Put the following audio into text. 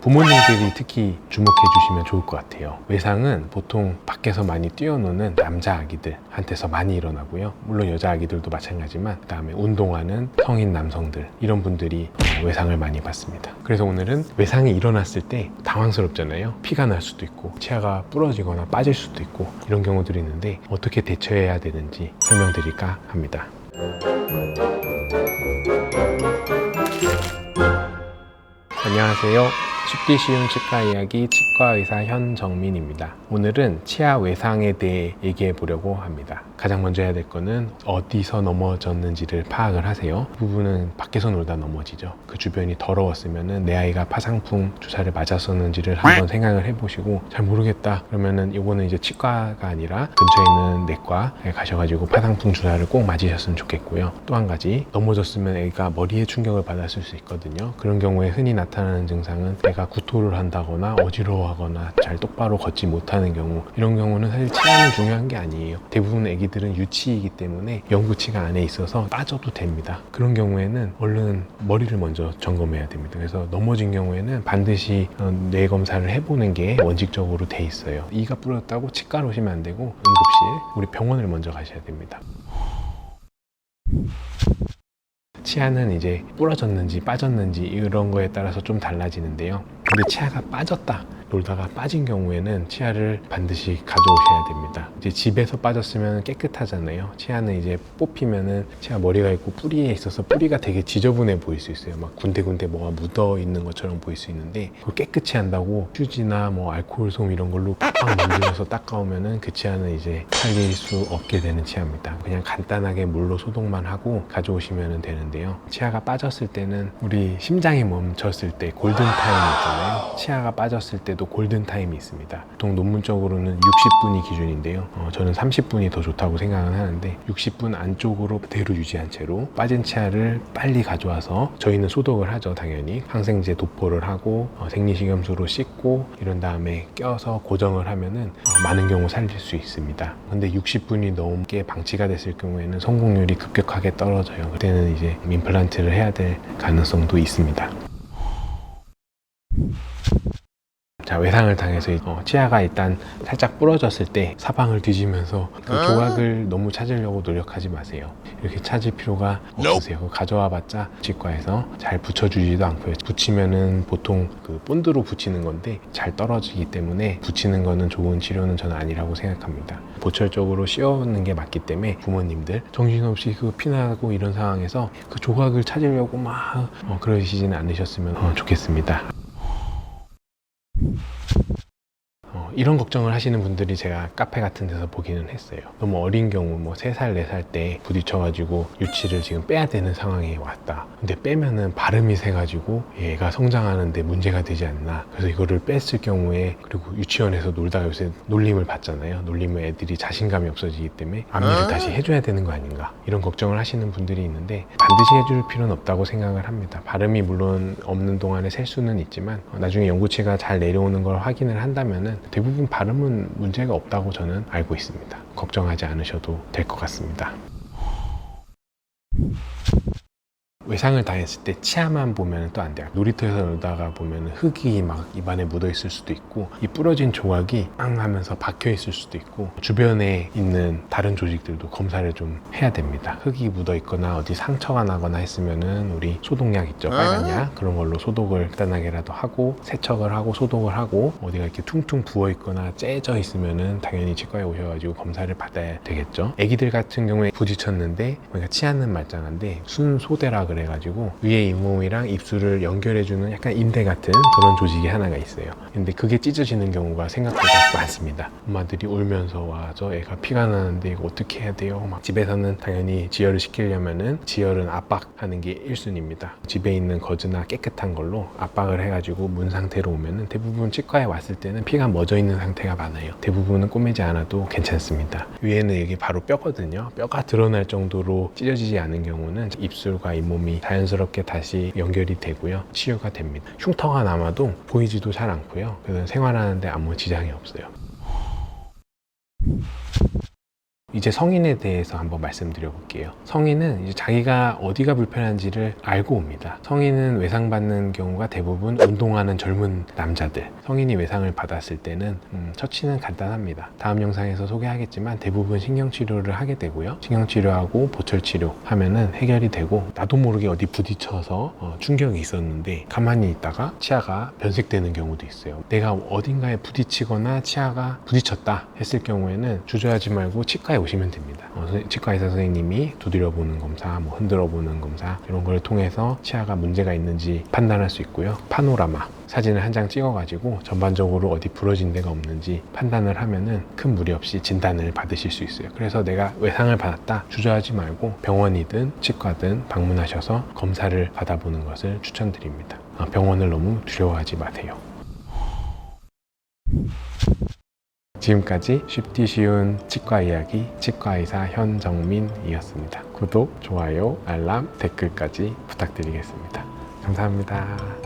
부모님들이 특히 주목해 주시면 좋을 것 같아요. 외상은 보통 밖에서 많이 뛰어노는 남자 아기들한테서 많이 일어나고요. 물론 여자 아기들도 마찬가지지만 그다음에 운동하는 성인 남성들 이런 분들이 외상을 많이 받습니다. 그래서 오늘은 외상이 일어났을 때 당황스럽잖아요. 피가 날 수도 있고 치아가 부러지거나 빠질 수도 있고 이런 경우들이 있는데 어떻게 대처해야 되는지 설명드릴까 합니다. 안녕하세요. 쉽기 쉬운 치과 이야기 치과의사 현정민입니다. 오늘은 치아 외상에 대해 얘기해 보려고 합니다. 가장 먼저 해야 될 거는 어디서 넘어졌는지를 파악을 하세요. 그 부분은 밖에서 놀다 넘어지죠. 그 주변이 더러웠으면 내 아이가 파상풍 주사를 맞았었는지를 한번 생각을 해보시고 잘 모르겠다 그러면은 이거는 이제 치과가 아니라 근처에 있는 내과에 가셔가지고 파상풍 주사를 꼭 맞으셨으면 좋겠고요. 또 한 가지 넘어졌으면 애가 머리에 충격을 받았을 수 있거든요. 그런 경우에 흔히 나타나는 증상은 애가 구토를 한다거나 어지러워하거나 잘 똑바로 걷지 못하는 경우, 이런 경우는 사실 치아는 중요한 게 아니에요. 대부분 애기들은 유치이기 때문에 영구치가 안에 있어서 빠져도 됩니다. 그런 경우에는 얼른 머리를 먼저 점검해야 됩니다. 그래서 넘어진 경우에는 반드시 뇌 검사를 해보는 게 원칙적으로 돼 있어요. 이가 부러졌다고 치과로 오시면 안 되고 응급실, 우리 병원을 먼저 가셔야 됩니다. 치아는 이제 부러졌는지 빠졌는지 이런 거에 따라서 좀 달라지는데요. 근데 치아가 빠졌다, 놀다가 빠진 경우에는 치아를 반드시 가져오셔야 됩니다. 이제 집에서 빠졌으면 깨끗하잖아요. 치아는 이제 뽑히면은 치아 머리가 있고 뿌리에 있어서 뿌리가 되게 지저분해 보일 수 있어요. 막 군데군데 뭐가 묻어 있는 것처럼 보일 수 있는데, 그걸 깨끗이 한다고 휴지나 뭐 알코올솜 이런 걸로 팍팍 문질러서 닦아오면은 그 치아는 이제 살릴 수 없게 되는 치아입니다. 그냥 간단하게 물로 소독만 하고 가져오시면 되는데요. 치아가 빠졌을 때는 우리 심장이 멈췄을 때 골든타임이 있잖아요. 치아가 빠졌을 때도 골든타임이 있습니다. 보통 논문적으로는 60분이 기준인데요. 저는 30분이 더 좋다고 생각은 하는데 60분 안쪽으로 그대로 유지한 채로 빠진 치아를 빨리 가져와서 저희는 소독을 하죠. 당연히 항생제 도포를 하고 생리식염수로 씻고 이런 다음에 껴서 고정을 하면은 많은 경우 살릴 수 있습니다. 근데 60분이 넘게 방치가 됐을 경우에는 성공률이 급격하게 떨어져요. 그때는 이제 임플란트를 해야 될 가능성도 있습니다. 자, 외상을 당해서 치아가 일단 살짝 부러졌을 때 사방을 뒤지면서 그 조각을 너무 찾으려고 노력하지 마세요. 이렇게 찾을 필요가 없으세요. 가져와 봤자 치과에서 잘 붙여주지도 않고요. 붙이면은 보통 그 본드로 붙이는 건데 잘 떨어지기 때문에 붙이는 거는 좋은 치료는 저는 아니라고 생각합니다. 보철적으로 씌워놓는 게 맞기 때문에 부모님들 정신없이 그 피나고 이런 상황에서 그 조각을 찾으려고 막 그러시지는 않으셨으면 좋겠습니다. 이런 걱정을 하시는 분들이 제가 카페 같은 데서 보기는 했어요. 너무 어린 경우 뭐 3살, 4살 때 부딪혀가지고 유치를 지금 빼야 되는 상황에 왔다. 근데 빼면은 발음이 새가지고 얘가 성장하는데 문제가 되지 않나. 그래서 이거를 뺐을 경우에, 그리고 유치원에서 놀다가 요새 놀림을 받잖아요. 놀리면 애들이 자신감이 없어지기 때문에 앞니를 다시 해줘야 되는 거 아닌가. 이런 걱정을 하시는 분들이 있는데 반드시 해줄 필요는 없다고 생각을 합니다. 발음이 물론 없는 동안에 셀 수는 있지만 나중에 영구치가 잘 내려오는 걸 확인을 한다면은 대부분 발음은 문제가 없다고 저는 알고 있습니다. 걱정하지 않으셔도 될 것 같습니다. 외상을 당했을 때 치아만 보면 또 안 돼요. 놀이터에서 놀다가 보면 흙이 막 입안에 묻어 있을 수도 있고, 이 부러진 조각이 빵 하면서 박혀 있을 수도 있고, 주변에 있는 다른 조직들도 검사를 좀 해야 됩니다. 흙이 묻어 있거나 어디 상처가 나거나 했으면은 우리 소독약 있죠, 빨간 약, 그런 걸로 소독을 간단하게라도 하고 세척을 하고 소독을 하고, 어디가 이렇게 퉁퉁 부어 있거나 째져 있으면은 당연히 치과에 오셔가지고 검사를 받아야 되겠죠. 애기들 같은 경우에 부딪혔는데 치아는 말짱한데 순소대라 그래가지고 위에 잇몸이랑 입술을 연결해주는 약간 인대 같은 그런 조직이 하나가 있어요. 근데 그게 찢어지는 경우가 생각보다 많습니다. 엄마들이 울면서 와, 저 애가 피가 나는데 이거 어떻게 해야 돼요? 막 집에서는 당연히 지혈을 시키려면은 지혈은 압박하는 게 1순위입니다. 집에 있는 거즈나 깨끗한 걸로 압박을 해가지고 문 상태로 오면은 대부분 치과에 왔을 때는 피가 멎어 있는 상태가 많아요. 대부분은 꼬매지 않아도 괜찮습니다. 위에는 여기 바로 뼈거든요. 뼈가 드러날 정도로 찢어지지 않은 경우는 입술과 잇몸이 자연스럽게 다시 연결이 되고요. 치유가 됩니다. 흉터가 남아도 보이지도 잘 않고요. 그래서 생활하는데 아무 지장이 없어요. 이제 성인에 대해서 한번 말씀드려 볼게요. 성인은 이제 자기가 어디가 불편한지를 알고 옵니다. 성인은 외상받는 경우가 대부분 운동하는 젊은 남자들. 성인이 외상을 받았을 때는 처치는 간단합니다. 다음 영상에서 소개하겠지만 대부분 신경치료를 하게 되고요. 신경치료하고 보철치료 하면은 해결이 되고, 나도 모르게 어디 부딪혀서 충격이 있었는데 가만히 있다가 치아가 변색되는 경우도 있어요. 내가 어딘가에 부딪히거나 치아가 부딪혔다 했을 경우에는 주저하지 말고 치과에 오시면 됩니다. 치과 의사 선생님이 두드려 보는 검사, 뭐 흔들어 보는 검사, 이런 걸 통해서 치아가 문제가 있는지 판단할 수 있고요. 파노라마 사진을 한 장 찍어 가지고 전반적으로 어디 부러진 데가 없는지 판단을 하면은 큰 무리 없이 진단을 받으실 수 있어요. 그래서 내가 외상을 받았다 주저하지 말고 병원이든 치과든 방문하셔서 검사를 받아보는 것을 추천드립니다. 병원을 너무 두려워하지 마세요. 지금까지 쉽디 쉬운 치과 이야기 치과의사 현정민이었습니다. 구독, 좋아요, 알람, 댓글까지 부탁드리겠습니다. 감사합니다.